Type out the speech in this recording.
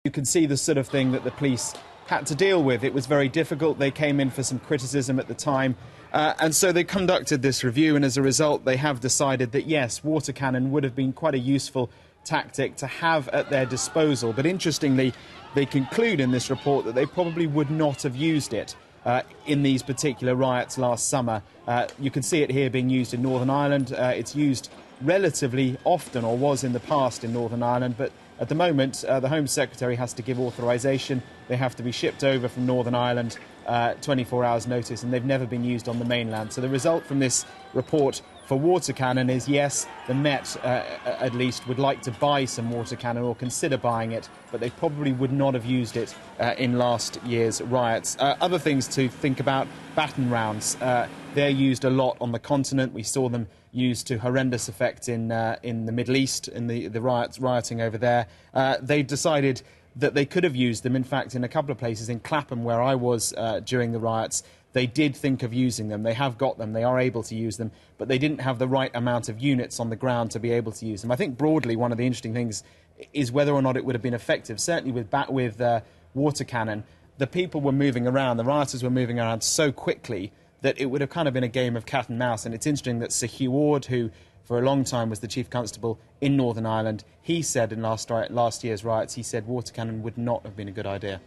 You can see the sort of thing that the police had to deal with. It was very difficult. They came in for some criticism at the time. And so they conducted this review, and as a result, they have decided that, yes, water cannon would have been quite a useful tactic to have at their disposal. But interestingly, they conclude in this report that they probably would not have used it in these particular riots last summer. You can see it here being used in Northern Ireland. It's used relatively often, or was in the past, in Northern Ireland, but at the moment the Home Secretary has to give authorisation. They have to be shipped over from Northern Ireland 24 hours notice, and they've never been used on the mainland. So the result from this report for water cannon is, yes, the Met at least would like to buy some water cannon or consider buying it, but they probably would not have used it in last year's riots. Other things to think about: baton rounds. They're used a lot on the continent. We saw them used to horrendous effect in the Middle East, in the rioting over there. They decided that they could have used them. In fact, in a couple of places, in Clapham, where I was during the riots, they did think of using them. They have got them. They are able to use them, but they didn't have the right amount of units on the ground to be able to use them. I think broadly one of the interesting things is whether or not it would have been effective. Certainly with water cannon, the people were moving around, the rioters were moving around so quickly that it would have kind of been a game of cat and mouse. And it's interesting that Sir Hugh Orde, who for a long time was the Chief Constable in Northern Ireland, he said in last year's riots, he said water cannon would not have been a good idea.